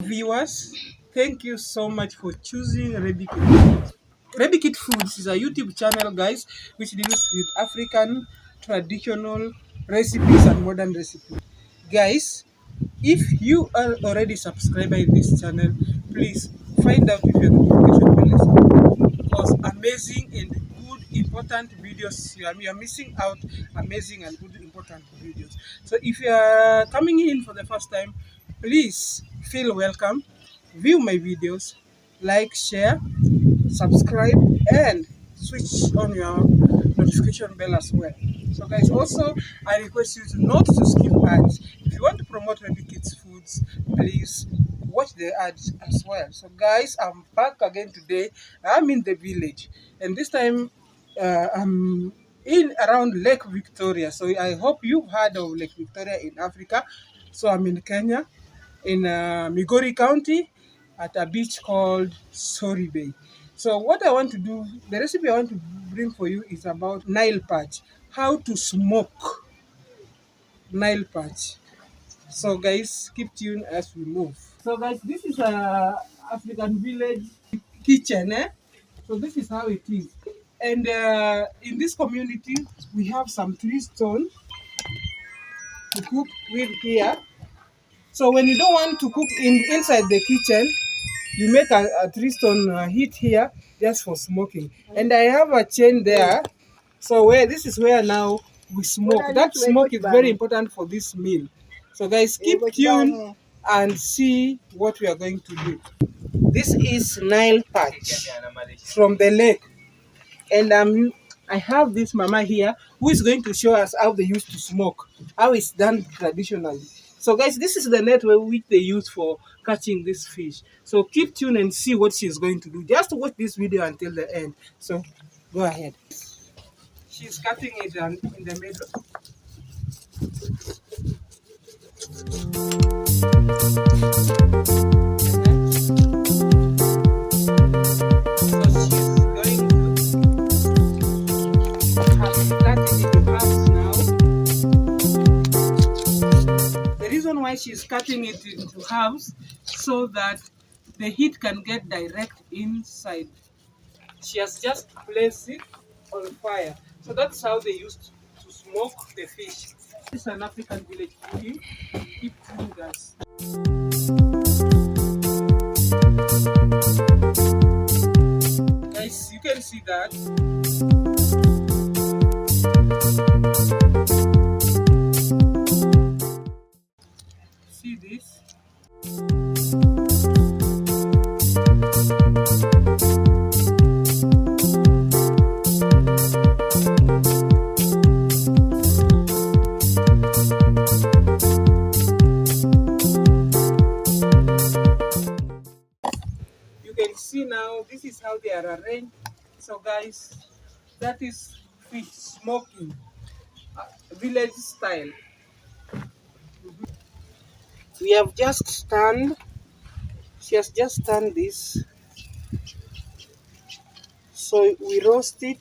Viewers, thank you so much for choosing Rebikit Foods. Rebikit Foods is a YouTube channel, guys, which deals with African traditional recipes and modern recipes. Guys, if you are already subscribed by this channel, please find out if your notification bell is on, because amazing and good important videos you are missing out amazing and good important videos. So if you are coming in for the first time, please feel welcome, view my videos, like, share, subscribe, and switch on your notification bell as well. So guys, also I request you to not to skip ads. If you want to promote Baby Kids Foods, please watch the ads as well. So guys, I'm back again today. I'm in the village, and this time I'm in around Lake Victoria. So I hope you've heard of Lake Victoria in Africa. So I'm in Kenya, in Migori County, at a beach called Sorry Bay. So what I want to do, the recipe I want to bring for you is about Nile perch, how to smoke Nile perch. So guys, keep tuned as we move. So guys, this is a African village kitchen. So this is how it is. And in this community, we have some tree stone to cook with here. So when you don't want to cook inside the kitchen, you make a three stone heat here just for smoking. And I have a chain there. So where this is where now we smoke. That smoke is very important for this meal. So guys, keep tuned and see what we are going to do. This is Nile perch from the lake. And I have this mama here who is going to show us how they used to smoke, how it's done traditionally. So guys, this is the net which they use for catching this fish. So keep tuned and see what she's going to do. Just watch this video until the end. So go ahead. She's cutting it in the middle. Why she's cutting it into halves so that the heat can get direct inside. She has just placed it on fire. So that's how they used to smoke the fish. This is an African village cooking. Keep doing guys. Guys, you can see that. See this? You can see now, this is how they are arranged. So guys, that is fish smoking, village style. We have just turned, she has just turned this, so we roast it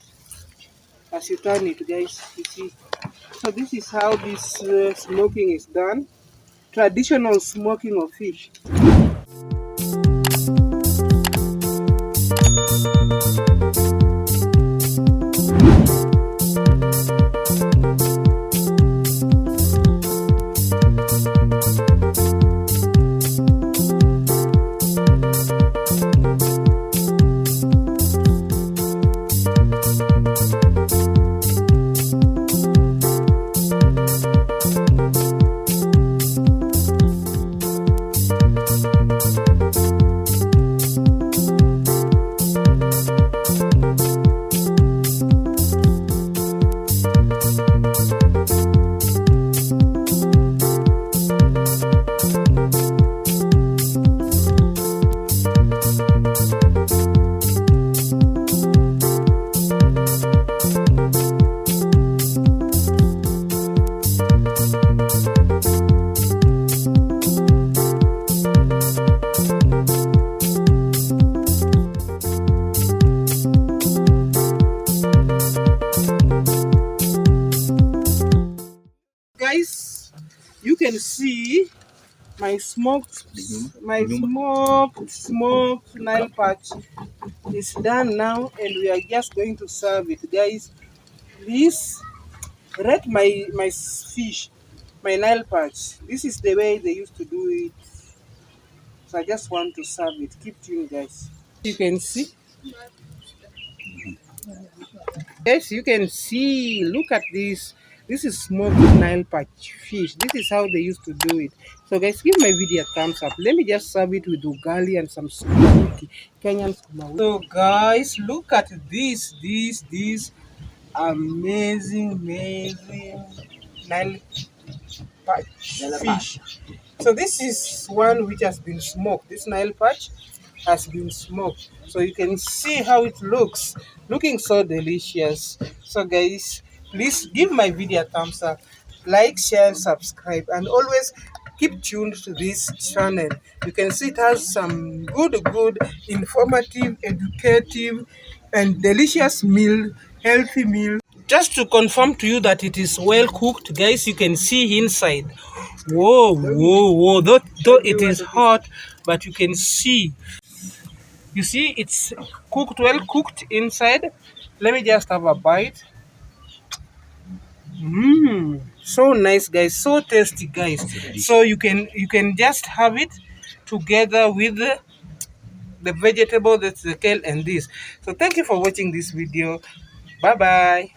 as you turn it, guys, you see. So this is how this smoking is done, traditional smoking of fish. Guys, you can see my smoked Nile patch is done now, and we are just going to serve it, guys. Please rate my fish, my Nile patch. This is the way they used to do it. So I just want to serve it. Keep tuned, guys. You can see, yes, you can see. Look at this. This is smoked Nile patch fish. This is how they used to do it. So, guys, give my video a thumbs up. Let me just serve it with ugali and some sukuma wiki, Kenyan sukuma wiki. So, guys, look at this amazing Nile patch fish. So this is one which has been smoked. This Nile patch has been smoked. So you can see how it looks. Looking so delicious. So guys, please give my video a thumbs up. Like, share, and subscribe. And always keep tuned to this channel. You can see it has some good, informative, educative, and delicious meal, healthy meal. Just to confirm to you that it is well cooked, guys, you can see inside. Whoa. Though it is hot, but you can see. You see, it's cooked, well cooked inside. Let me just have a bite. So nice, guys. So tasty, guys. So you can just have it together with the vegetable, that's the kale and this. So thank you for watching this video. Bye bye.